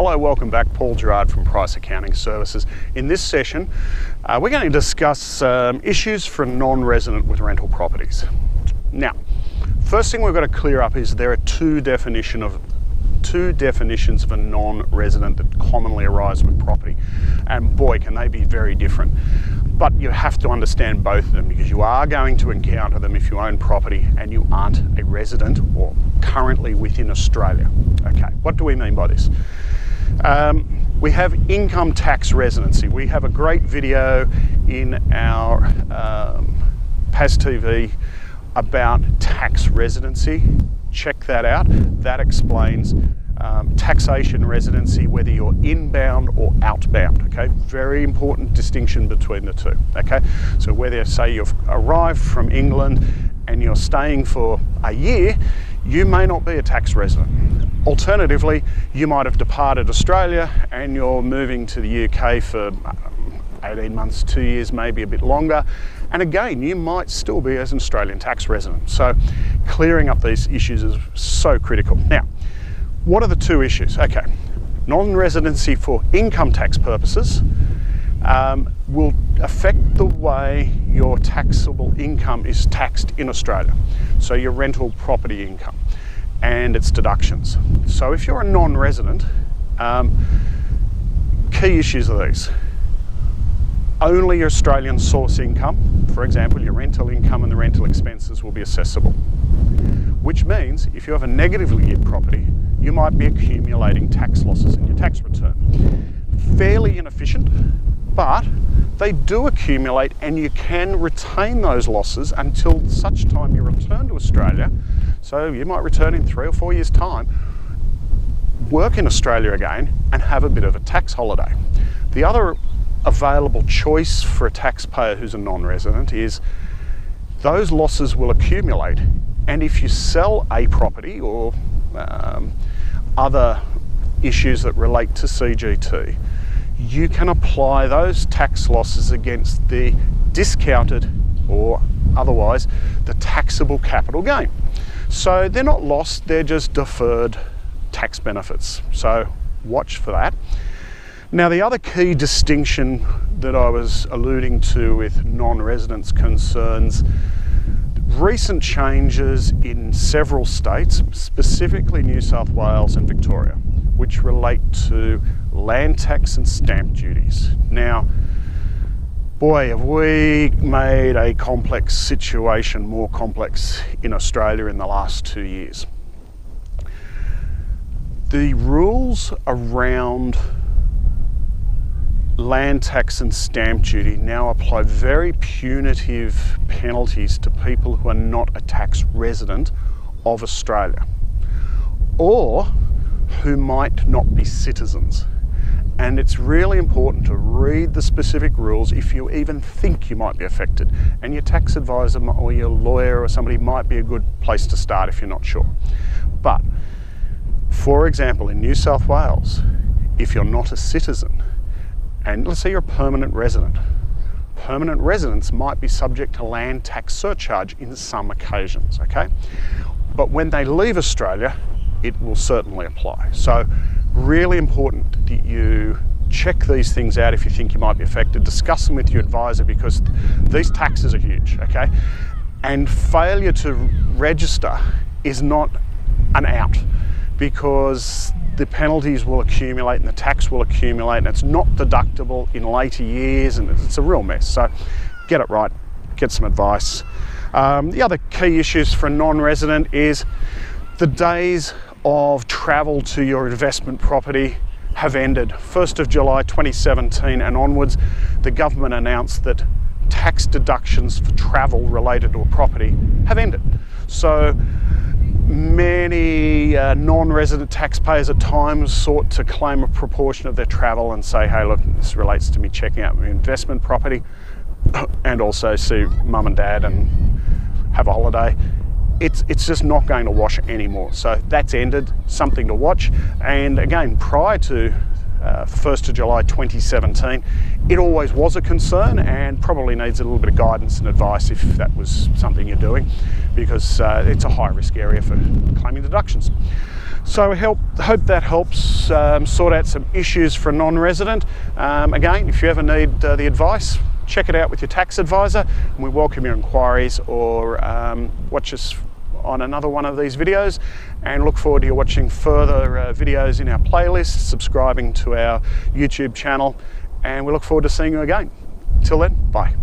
Hello, welcome back. Paul Gerard from Price Accounting Services. In this session, we're going to discuss issues for non-resident with rental properties. Now, first thing we've got to clear up is there are two definitions of a non-resident that commonly arise with property, and boy, can they be very different. But you have to understand both of them because you are going to encounter them if you own property and you aren't a resident or currently within Australia. Okay, what do we mean by this? We have income tax residency. We have a great video in our PAS TV about tax residency. Check that out. That explains taxation residency, whether you're inbound or outbound. Okay, very important distinction between the two. Okay, so whether, say, you've arrived from England and you're staying for a year, you may not be a tax resident. Alternatively, you might have departed Australia and you're moving to the UK for 18 months, 2 years, maybe a bit longer. And again, you might still be as an Australian tax resident. So clearing up these issues is so critical. Now, what are the two issues? Okay, non-residency for income tax purposes will affect the way your taxable income is taxed in Australia. So your rental property income and its deductions. So if you're a non-resident, key issues are these. Only your Australian source income, for example, your rental income and the rental expenses will be assessable. Which means if you have a negatively geared property, you might be accumulating tax losses in your tax return. Fairly inefficient, but they do accumulate and you can retain those losses until such time you return to Australia. So you might return in 3 or 4 years' time, work in Australia again and have a bit of a tax holiday. The other available choice for a taxpayer who's a non-resident is those losses will accumulate, and if you sell a property or other issues that relate to CGT, you can apply those tax losses against the discounted or otherwise the taxable capital gain. So they're not lost, they're just deferred tax benefits. So watch for that. Now, the other key distinction that I was alluding to with non-residents concerns recent changes in several states, specifically New South Wales and Victoria, which relate to land tax and stamp duties. Now, boy, have we made a complex situation more complex in Australia in the last 2 years. The rules around land tax and stamp duty now apply very punitive penalties to people who are not a tax resident of Australia or who might not be citizens. And it's really important to read the specific rules if you even think you might be affected. And your tax advisor or your lawyer or somebody might be a good place to start if you're not sure. But, for example, in New South Wales, if you're not a citizen, and let's say you're a permanent resident, permanent residents might be subject to land tax surcharge in some occasions, okay? But when they leave Australia, it will certainly apply. So really important that you check these things out if you think you might be affected. Discuss them with your advisor because these taxes are huge, okay? And failure to register is not an out because the penalties will accumulate and the tax will accumulate and it's not deductible in later years and it's a real mess. So get it right, get some advice. The other key issues for a non-resident is the days of travel to your investment property have ended. 1st of July 2017 and onwards, the government announced that tax deductions for travel related to a property have ended. So many non-resident taxpayers at times sought to claim a proportion of their travel and say, hey, look, this relates to me checking out my investment property and also see mum and dad and have a holiday. It's just not going to wash anymore. So that's ended, something to watch. And again, prior to 1st of July 2017, it always was a concern and probably needs a little bit of guidance and advice if that was something you're doing, because it's a high risk area for claiming deductions. So I hope that helps sort out some issues for a non-resident. Again, if you ever need the advice, check it out with your tax advisor, and we welcome your inquiries, or watch us on another one of these videos, and look forward to you watching further videos in our playlist, subscribing to our YouTube channel, and we look forward to seeing you again. Till then, bye.